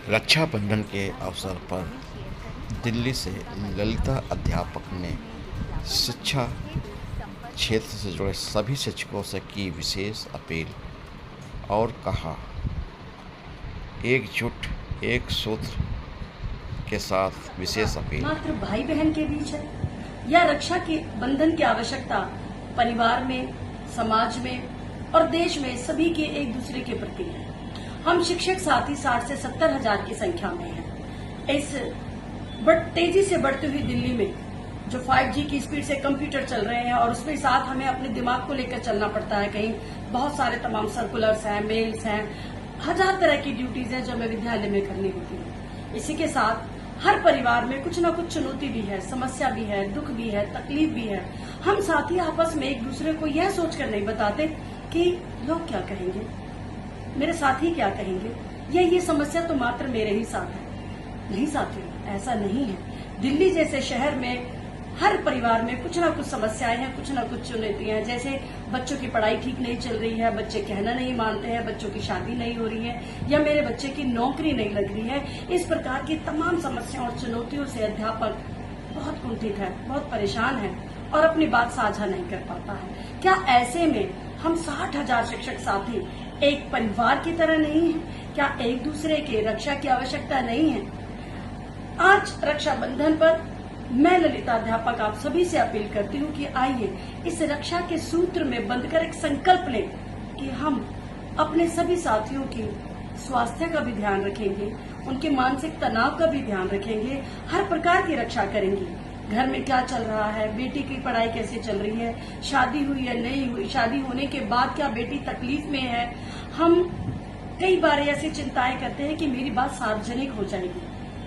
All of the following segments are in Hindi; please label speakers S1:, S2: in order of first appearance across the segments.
S1: रक्षाबंधन के अवसर पर दिल्ली से ललिता अध्यापक ने शिक्षा क्षेत्र से जुड़े सभी शिक्षकों से की विशेष अपील और कहा, एकजुट एक सूत्र के साथ विशेष अपील।
S2: मात्र भाई बहन के बीच है या रक्षा के बंधन की आवश्यकता परिवार में, समाज में और देश में सभी के एक दूसरे के प्रति है। हम शिक्षक साथी 60 से 70 हजार की संख्या में हैं। इस तेजी से बढ़ती हुई दिल्ली में जो 5G की स्पीड से कंप्यूटर चल रहे हैं और उसके साथ हमें अपने दिमाग को लेकर चलना पड़ता है। कहीं बहुत सारे तमाम सर्कुलर्स हैं, मेल्स हैं, हजार तरह की ड्यूटीज हैं जो हमें विद्यालय में करनी होती है। इसी के साथ हर परिवार में कुछ न कुछ चुनौती भी है, समस्या भी है, दुख भी है, तकलीफ भी है। हम साथी आपस में एक दूसरे को यह सोचकर नहीं बताते कि लोग क्या कहेंगे, मेरे साथी क्या कहेंगे, या ये समस्या तो मात्र मेरे ही साथ है। नहीं साथियों, ऐसा नहीं है। दिल्ली जैसे शहर में हर परिवार में कुछ ना कुछ समस्याएं हैं, कुछ ना कुछ चुनौतियां हैं। जैसे बच्चों की पढ़ाई ठीक नहीं चल रही है, बच्चे कहना नहीं मानते हैं, बच्चों की शादी नहीं हो रही है, या मेरे बच्चे की नौकरी नहीं लग रही है। इस प्रकार की तमाम समस्याओं और चुनौतियों से अध्यापक बहुत कुंठित है, बहुत परेशान है और अपनी बात साझा नहीं कर पाता है। क्या ऐसे में हम 60 हजार शिक्षक साथी एक परिवार की तरह नहीं है? क्या एक दूसरे के रक्षा की आवश्यकता नहीं है? आज रक्षाबंधन पर मैं ललिता अध्यापक आप सभी से अपील करती हूँ कि आइए इस रक्षा के सूत्र में बंधकर एक संकल्प लें कि हम अपने सभी साथियों की स्वास्थ्य का भी ध्यान रखेंगे, उनके मानसिक तनाव का भी ध्यान रखेंगे, हर प्रकार की रक्षा करेंगे। घर में क्या चल रहा है, बेटी की पढ़ाई कैसे चल रही है, शादी हुई या नहीं हुई, शादी होने के बाद क्या बेटी तकलीफ में है। हम कई बार ऐसी चिंताएं करते हैं कि मेरी बात सार्वजनिक हो जाएगी।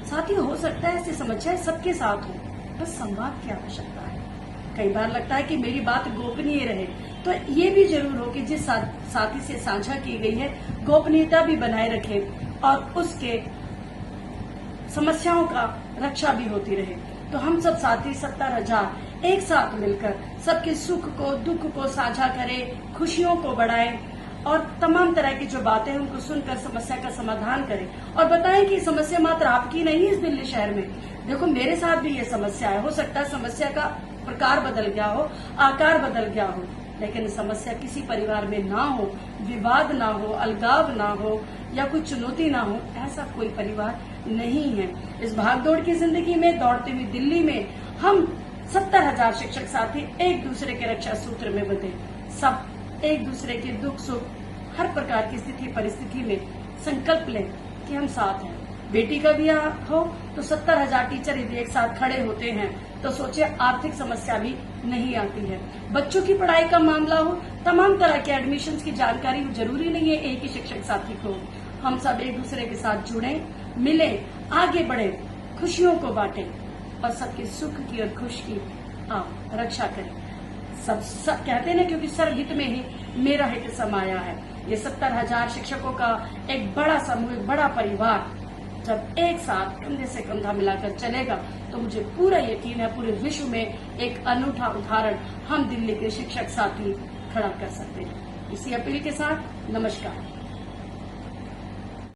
S2: साथियों, हो सकता है ऐसी समस्या सबके साथ हो, बस संवाद की आवश्यकता है। कई बार लगता है कि मेरी बात गोपनीय रहे, तो ये भी जरूर हो कि जिस साथी से साझा की गई है गोपनीयता भी बनाए रखें और उसके समस्याओं का रक्षा भी होती रहे। तो हम सब साथी 70 हजार एक साथ मिलकर सबके सुख को, दुख को साझा करें, खुशियों को बढ़ाएं और तमाम तरह की जो बातें हैं उनको सुनकर समस्या का समाधान करें और बताएं कि समस्या मात्र आपकी नहीं है। इस दिल्ली शहर में देखो, मेरे साथ भी ये समस्या है। हो सकता है समस्या का प्रकार बदल गया हो, आकार बदल गया हो, लेकिन समस्या किसी परिवार में ना हो, विवाद ना हो, अलगाव ना हो या कोई चुनौती ना हो, ऐसा कोई परिवार नहीं है। इस भागदौड़ की जिंदगी में, दौड़ती हुई दिल्ली में हम 70 हजार शिक्षक साथी एक दूसरे के रक्षा सूत्र में बंधे, सब एक दूसरे के दुख सुख हर प्रकार की स्थिति परिस्थिति में संकल्प लें कि हम साथ हैं। बेटी का ब्याह हो तो 70 हजार टीचर यदि एक साथ खड़े होते हैं तो सोचिए आर्थिक समस्या भी नहीं आती है। बच्चों की पढ़ाई का मामला हो, तमाम तरह के एडमिशन की जानकारी हो, जरूरी नहीं है एक ही शिक्षक साथी को। हम सब एक दूसरे के साथ जुड़े, मिले, आगे बढ़े, खुशियों को बांटे और सबके सुख की और खुश की रक्षा करें। सब कहते हैं ना, क्योंकि सर्वहित में ही मेरा हित समाया है। ये 70 हजार शिक्षकों का एक बड़ा समूह, एक बड़ा परिवार जब एक साथ कंधे से कंधा मिलाकर चलेगा तो मुझे पूरा यकीन है पूरे विश्व में एक अनूठा उदाहरण हम दिल्ली के शिक्षक साथी खड़ा कर सकते हैं। इसी अपील के साथ नमस्कार।